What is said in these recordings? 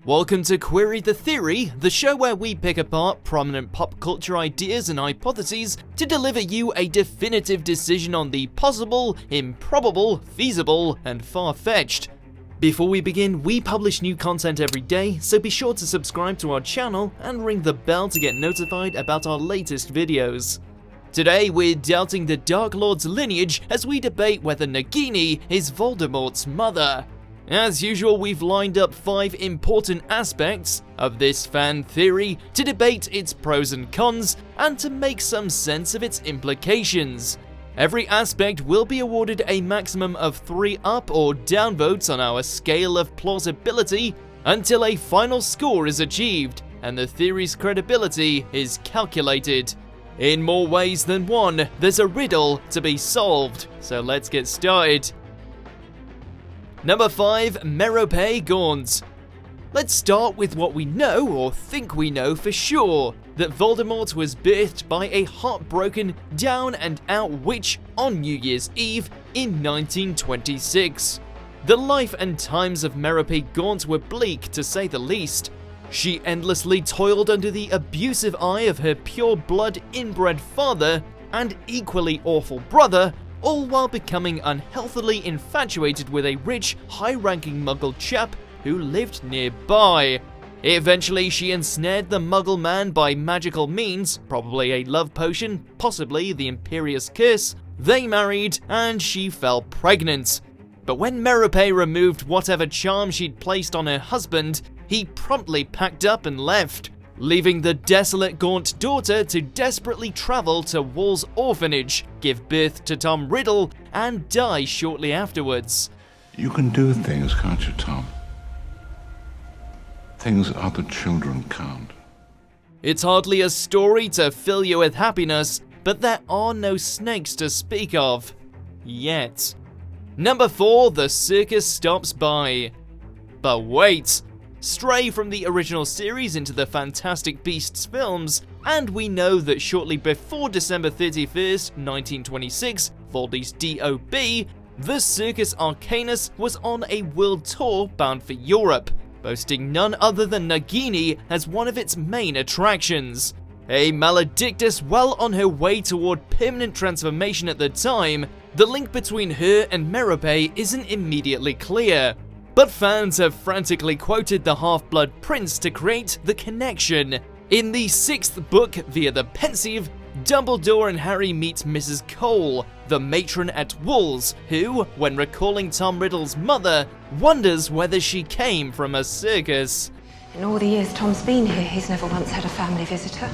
Welcome to Query the Theory, the show where we pick apart prominent pop culture ideas and hypotheses to deliver you a definitive decision on the possible, improbable, feasible, and far-fetched. Before we begin, we publish new content every day, so be sure to subscribe to our channel and ring the bell to get notified about our latest videos. Today we're doubting the Dark Lord's lineage as we debate whether Nagini is Voldemort's mother. As usual, we've lined up 5 important aspects of this fan theory to debate its pros and cons and to make some sense of its implications. Every aspect will be awarded a maximum of 3 up or down votes on our scale of plausibility until a final score is achieved and the theory's credibility is calculated. In more ways than one, there's a riddle to be solved, so let's get started. Number 5. Merope Gaunt. Let's start with what we know, or think we know for sure, that Voldemort was birthed by a heartbroken, down-and-out witch on New Year's Eve in 1926. The life and times of Merope Gaunt were bleak, to say the least. She endlessly toiled under the abusive eye of her pure-blood inbred father and equally awful brother, all while becoming unhealthily infatuated with a rich, high-ranking Muggle chap who lived nearby. Eventually, she ensnared the Muggle man by magical means, probably a love potion, possibly the Imperious Curse. They married, and she fell pregnant. But when Merope removed whatever charm she'd placed on her husband, he promptly packed up and left, leaving the desolate Gaunt daughter to desperately travel to Wall's orphanage, give birth to Tom Riddle, and die shortly afterwards. You can do things, can't you, Tom? Things other children can't. It's hardly a story to fill you with happiness, but there are no snakes to speak of. Yet. Number 4, the circus stops by. But wait! Stray from the original series into the Fantastic Beasts films, and we know that shortly before December 31st, 1926, Voldy's DOB, the Circus Arcanus was on a world tour bound for Europe, boasting none other than Nagini as one of its main attractions. A maledictus well on her way toward permanent transformation at the time, the link between her and Merope isn't immediately clear. But fans have frantically quoted the Half-Blood Prince to create the connection. In the 6th book, via the Pensieve, Dumbledore and Harry meet Mrs. Cole, the matron at Wall's, who, when recalling Tom Riddle's mother, wonders whether she came from a circus. In all the years Tom's been here, he's never once had a family visitor.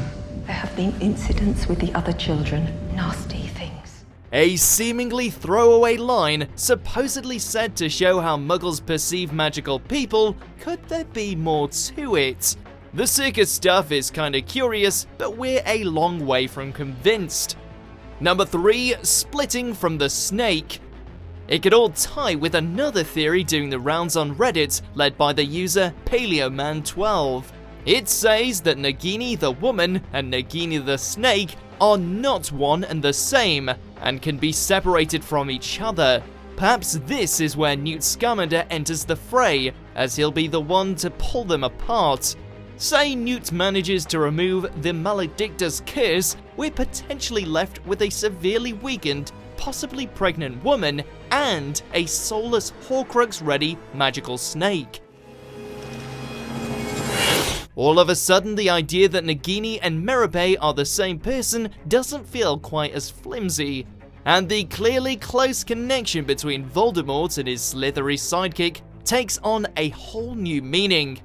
There have been incidents with the other children, nasty things. A seemingly throwaway line, supposedly said to show how Muggles perceive magical people. Could there be more to it? The circus stuff is kinda curious, but we're a long way from convinced. Number 3, splitting from the snake. It could all tie with another theory doing the rounds on Reddit, led by the user PaleoMan12. It says that Nagini the woman and Nagini the snake are not one and the same, and can be separated from each other. Perhaps this is where Newt Scamander enters the fray, as he'll be the one to pull them apart. Say Newt manages to remove the maledictus curse, we're potentially left with a severely weakened, possibly pregnant woman, and a soulless Horcrux-ready magical snake. All of a sudden, the idea that Nagini and Merope are the same person doesn't feel quite as flimsy, and the clearly close connection between Voldemort and his slithery sidekick takes on a whole new meaning.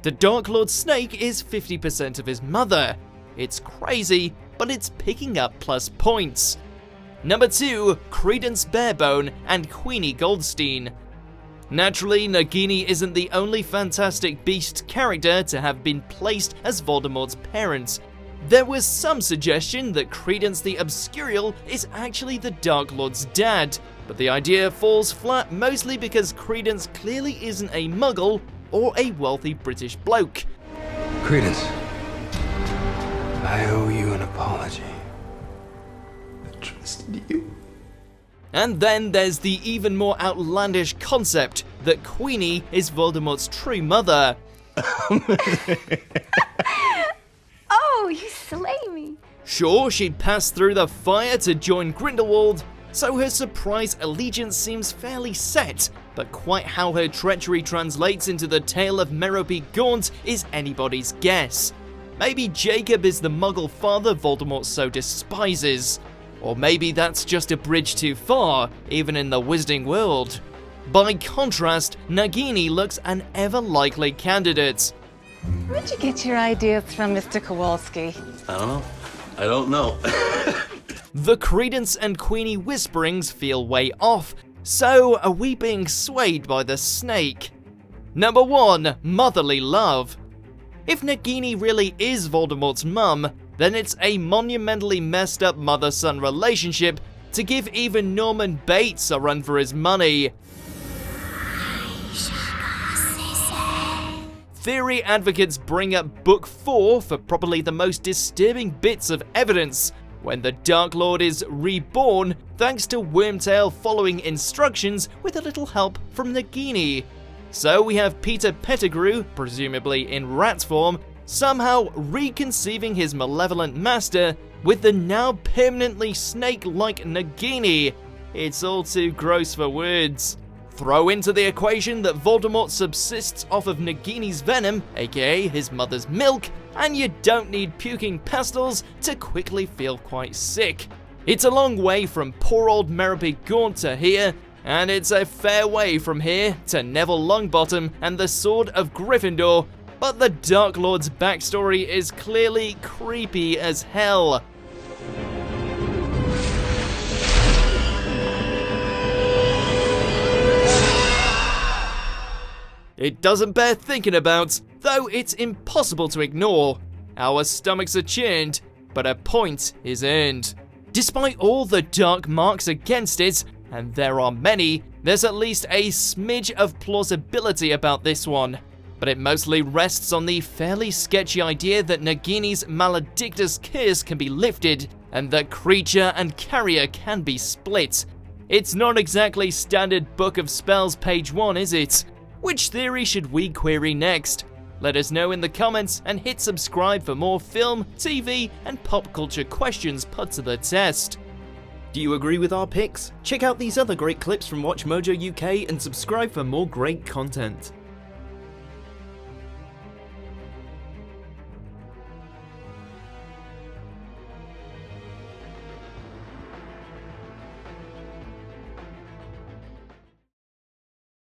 The Dark Lord Snake is 50% of his mother. It's crazy, but it's picking up plus points. Number 2, Credence Barebone and Queenie Goldstein. Naturally, Nagini isn't the only Fantastic Beast character to have been placed as Voldemort's parent. There was some suggestion that Credence the Obscurial is actually the Dark Lord's dad, but the idea falls flat mostly because Credence clearly isn't a Muggle or a wealthy British bloke. Credence, I owe you an apology. I trusted you. And then there's the even more outlandish concept that Queenie is Voldemort's true mother. Oh, you slay me. Sure, she'd passed through the fire to join Grindelwald, so her surprise allegiance seems fairly set, but quite how her treachery translates into the tale of Merope Gaunt is anybody's guess. Maybe Jacob is the muggle father Voldemort so despises. Or maybe that's just a bridge too far, even in the wizarding world. By contrast, Nagini looks an ever-likely candidate. Where'd you get your ideas from, Mr. Kowalski? I don't know. The Credence and Queenie whisperings feel way off, so are we being swayed by the snake? Number 1. Motherly love. If Nagini really is Voldemort's mum, then it's a monumentally messed up mother-son relationship to give even Norman Bates a run for his money. Theory advocates bring up Book 4 for probably the most disturbing bits of evidence, when the Dark Lord is reborn thanks to Wormtail following instructions with a little help from Nagini. So we have Peter Pettigrew, presumably in rat form, somehow reconceiving his malevolent master with the now permanently snake-like Nagini. It's all too gross for words. Throw into the equation that Voldemort subsists off of Nagini's venom, aka his mother's milk, and you don't need puking pestles to quickly feel quite sick. It's a long way from poor old Merope Gaunt to here, and it's a fair way from here to Neville Longbottom and the Sword of Gryffindor, but the Dark Lord's backstory is clearly creepy as hell. It doesn't bear thinking about, though it's impossible to ignore. Our stomachs are churned, but a point is earned. Despite all the dark marks against it, and there are many, there's at least a smidge of plausibility about this one. But it mostly rests on the fairly sketchy idea that Nagini's maledictus curse can be lifted, and that creature and carrier can be split. It's not exactly standard Book of Spells page 1, is it? Which theory should we query next? Let us know in the comments and hit subscribe for more film, TV, and pop culture questions put to the test. Do you agree with our picks? Check out these other great clips from WatchMojo UK and subscribe for more great content.